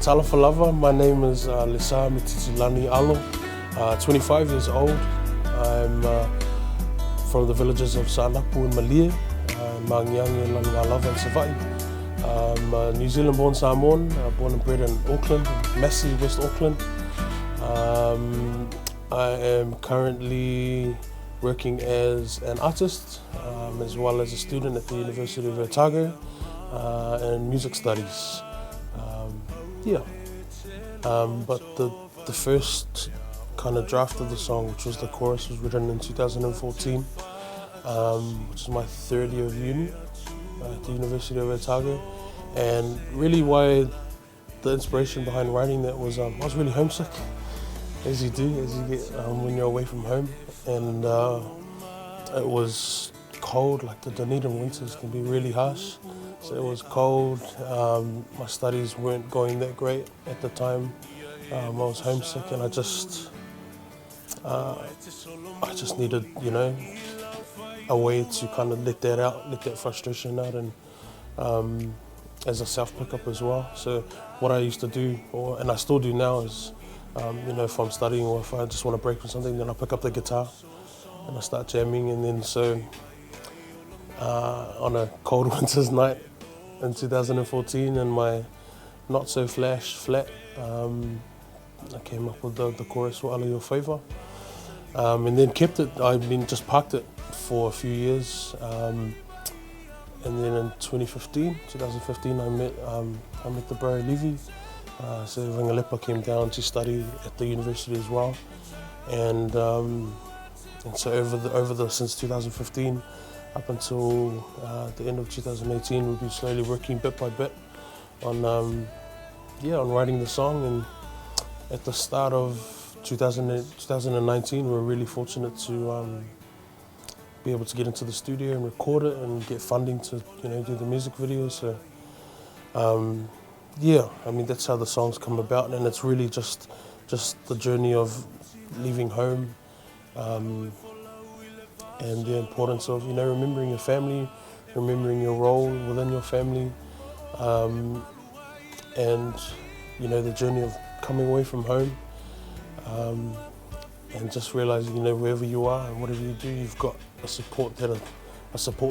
Talofa lava, my name is Lisa Mititi Lani Alo, 25 years old. I'm from the villages of Sa'anapu and Malia, Mangiangi, Langa Lava and Savai. I'm a New Zealand born Samoan, born and bred in Auckland, Massey, West Auckland. I am currently working as an artist, as well as a student at the University of Otago in music studies. But the first kind of draft of the song, which was the chorus, was written in 2014, which is my third year of uni at the University of Otago. And really why the inspiration behind writing that was, I was really homesick, as you do, as you get when you're away from home. And it was cold, like the Dunedin winters can be really harsh. So it was cold, my studies weren't going that great at the time. I was homesick and I just needed, a way to kind of let that out, let that frustration out, and as a self-pickup as well. So what I used to do, and I still do now, is if I'm studying or if I just want to break from something, then I pick up the guitar and I start jamming. And then so on a cold winter's night in 2014, in my not so flash flat, I came up with the chorus for Ala Your Favour, and then kept it. Just parked it for a few years, and then in 2015, I met the Bro Levi. So Ringalepa came down to study at the university as well, and so since 2015 up until the end of 2018, we've been slowly working bit by bit on writing the song. And at the start of 2019, we were really fortunate to be able to get into the studio and record it and get funding to do the music video. So that's how the songs come about, and it's really just the journey of leaving home, and the importance of remembering your family, remembering your role within your family, and the journey of coming away from home, and just realizing wherever you are and whatever you do, you've got a support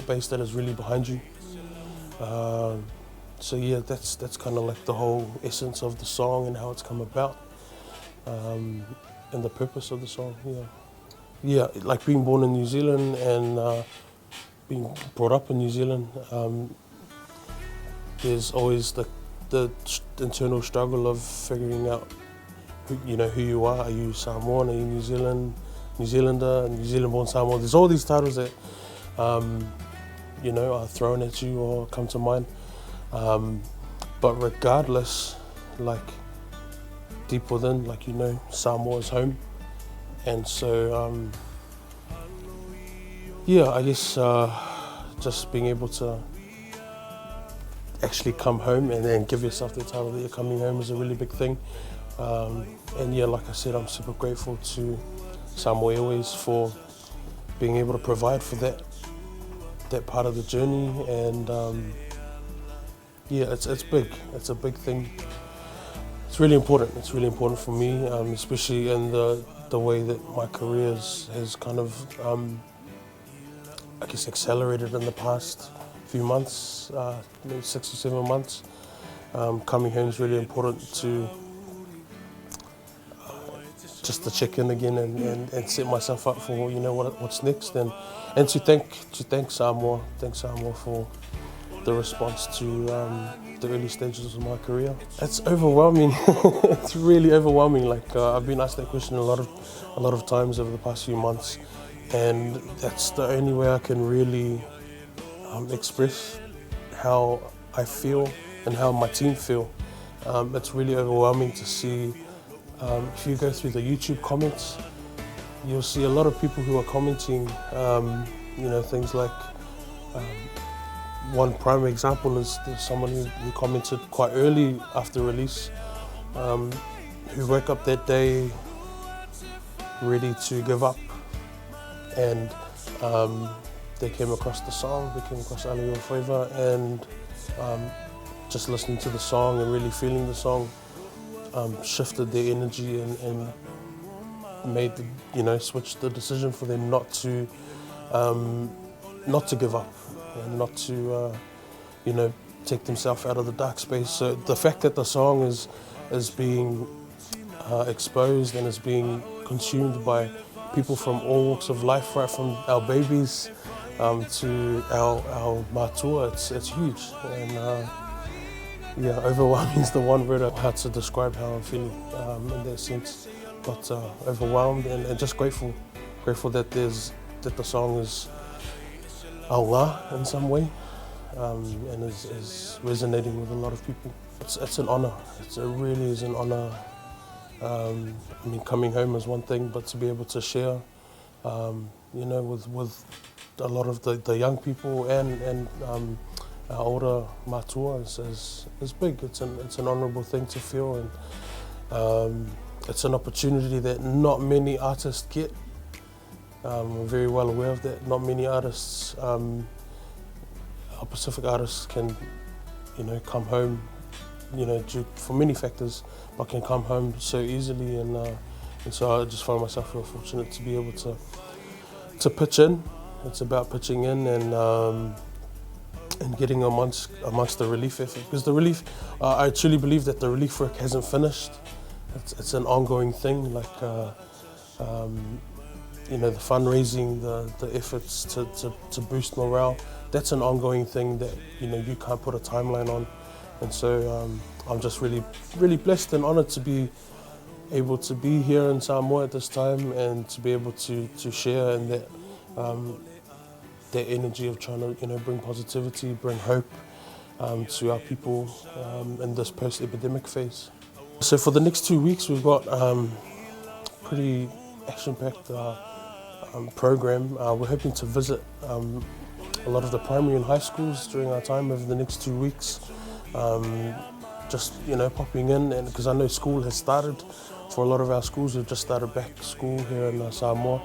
base that is really behind you. That's kind of like the whole essence of the song and how it's come about, and the purpose of the song. Like being born in New Zealand and being brought up in New Zealand, there's always the internal struggle of figuring out who you are. Are you Samoan? Are you New Zealander, New Zealand born Samoan? There's all these titles that are thrown at you or come to mind. But regardless, like deep within, Samoa is home. And so, I guess just being able to actually come home and then give yourself the title that you're coming home is a really big thing. Like I said, I'm super grateful to Samoa Airways for being able to provide for that part of the journey. And it's big. It's a big thing. It's really important. It's really important for me, especially in the way that my career has kind of, accelerated in the past few months, maybe 6 or 7 months. Coming home is really important to just to check in again and set myself up for what's next, and to thank Samoa for the response to the early stages of my career. It's overwhelming. It's really overwhelming. I've been asked that question a lot of times over the past few months, and that's the only way I can really express how I feel and how my team feel. It's really overwhelming to see. If you go through the YouTube comments, you'll see a lot of people who are commenting, things like, one prime example is there's someone who commented quite early after release, who woke up that day ready to give up, and they came across the song, they came across Ala Your Favour, and just listening to the song and really feeling the song shifted their energy and made switched the decision for them not to give up and not to take themselves out of the dark space. So the fact that the song is being exposed and is being consumed by people from all walks of life, right from our babies to our matua, it's huge. And overwhelming is the one word how to describe how I'm feeling in that sense. But overwhelmed and just grateful that the song is Allah in some way and is resonating with a lot of people. It's an honor. It really is an honor. Coming home is one thing, but to be able to share, with a lot of the young people and our older matua is big. It's an honourable thing to feel, and it's an opportunity that not many artists get. I'm very well aware of that. Not many artists, Pacific artists, can, come home, due for many factors, but can come home so easily. And so I just find myself real fortunate to be able to pitch in. It's about pitching in and getting amongst the relief effort. Because the relief, I truly believe that the relief work hasn't finished. It's an ongoing thing, like the fundraising, the efforts to boost morale. That's an ongoing thing that you can't put a timeline on. And so I'm just really, really blessed and honoured to be able to be here in Samoa at this time and to be able to share in that energy of trying to bring positivity, bring hope to our people in this post-epidemic phase. So for the next 2 weeks, we've got pretty action-packed program. We're hoping to visit a lot of the primary and high schools during our time over the next 2 weeks. Just popping in, and because I know school has started for a lot of our schools. We've just started back school here in Samoa.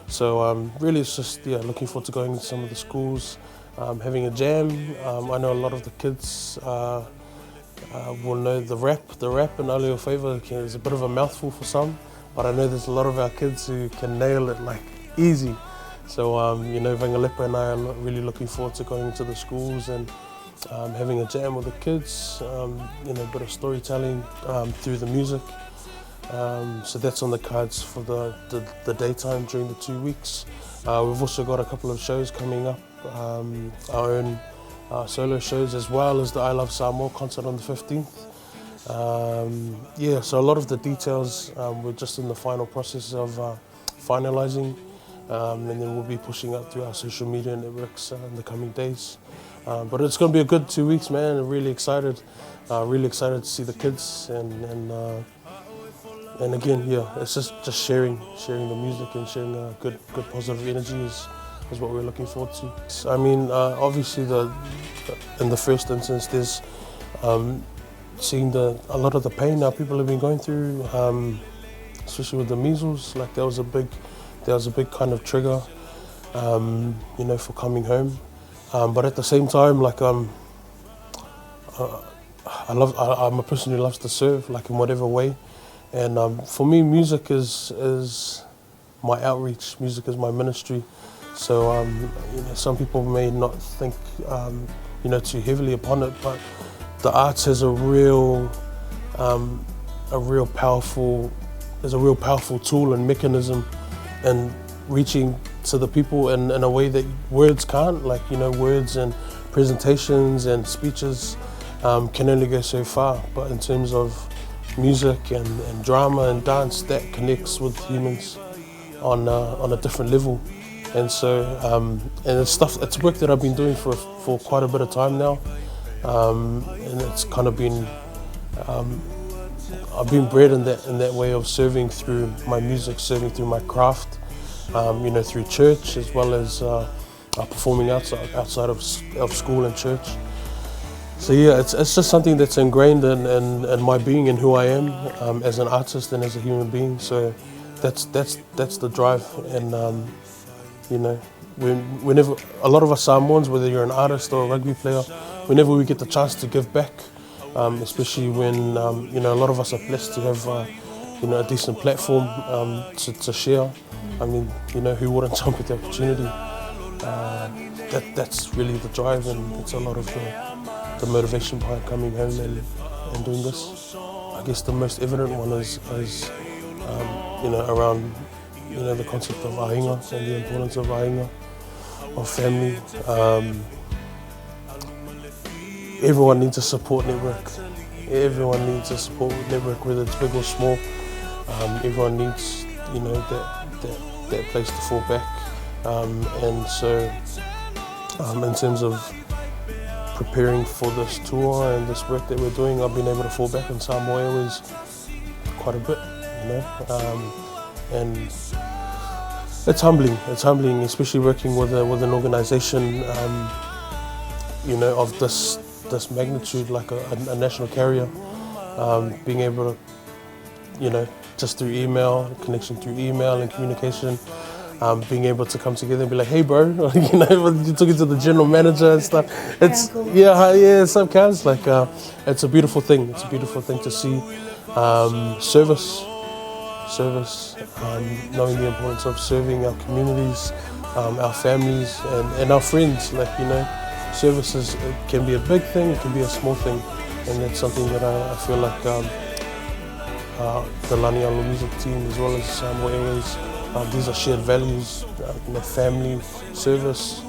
So really it's just looking forward to going to some of the schools, having a jam. I know a lot of the kids will know the rap and Ole Favour is a bit of a mouthful for some, but I know there's a lot of our kids who can nail it like easy. So Vangalepa and I are really looking forward to going to the schools and having a jam with the kids, a bit of storytelling through the music. So that's on the cards for the daytime during the 2 weeks. We've also got a couple of shows coming up, our own solo shows, as well as the I Love Samoa concert on the 15th. So a lot of the details we're just in the final process of finalising, and then we'll be pushing out through our social media networks in the coming days. But it's going to be a good 2 weeks, man. I'm really excited to see the kids and again, it's just sharing the music and sharing good positive energy is what we're looking forward to. I mean, obviously in the first instance, there's seeing a lot of the pain now people have been going through, especially with the measles. Like there was a big kind of trigger, for coming home. But at the same time, like I'm a person who loves to serve, like in whatever way. And for me, music is my outreach. Music is my ministry. So some people may not think too heavily upon it, but the arts has a real powerful tool and mechanism, and reaching to the people in a way that words can't. Like words and presentations and speeches can only go so far. But in terms of music and drama and dance, that connects with humans on a different level. And so it's work that I've been doing for quite a bit of time now, and it's kind of been I've been bred in that way of serving through my music, serving through my craft, through church, as well as performing outside of school and church. So it's just something that's ingrained in my being and who I am as an artist and as a human being. So that's the drive. And whenever a lot of us Samoans, whether you're an artist or a rugby player, whenever we get the chance to give back, especially when you know, a lot of us are blessed to have you know, a decent platform to share. I mean, you know, who wouldn't jump at the opportunity? That's really the drive, and it's a lot of the motivation behind coming home and doing this. I guess the most evident one is you know, around, you know, the concept of ahinga and the importance of ahinga, of family. Everyone needs a support network. Everyone needs a support network, whether it's big or small. Everyone needs, you know, that place to fall back. And so, in terms of preparing for this tour and this work that we're doing, I've been able to fall back on Samoa Airways quite a bit, you know. And it's humbling, especially working with an organisation, you know, of this magnitude, like a national carrier, being able to, you know, just through email, connection through email and communication, being able to come together and be like, hey bro, you know, you took it to the general manager and stuff. It's, yeah, some counts. Like, it's a beautiful thing. It's a beautiful thing to see. Service, knowing the importance of serving our communities, our families, and our friends. Like, you know, services, it can be a big thing, it can be a small thing, and that's something that I feel like the Lani music team, as well as Samoa Airways, these are shared values, you know, family, service,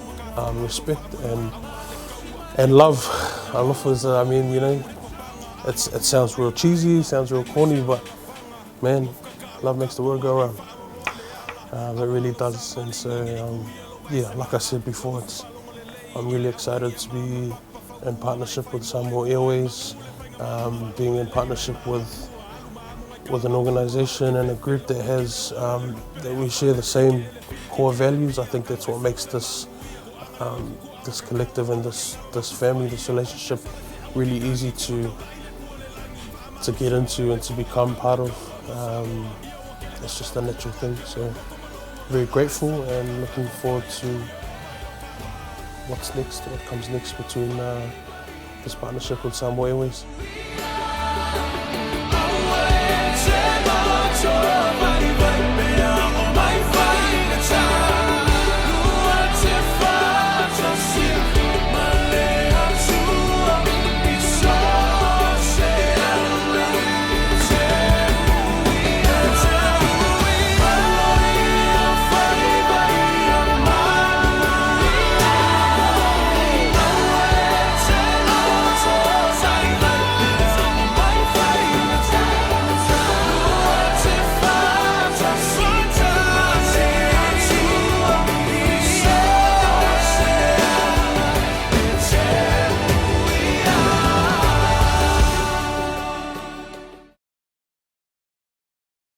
respect, and love. Love is, I mean, you know, it sounds real cheesy, sounds real corny, but man, love makes the world go round. It really does. And so, yeah, like I said before, I'm really excited to be in partnership with Samoa Airways, being in partnership with an organisation and a group that has that we share the same core values. I think that's what makes this this collective and this family, this relationship, really easy to get into and to become part of. It's just a natural thing. So very grateful and looking forward to what's next, what comes next between this partnership with Samoa Airways.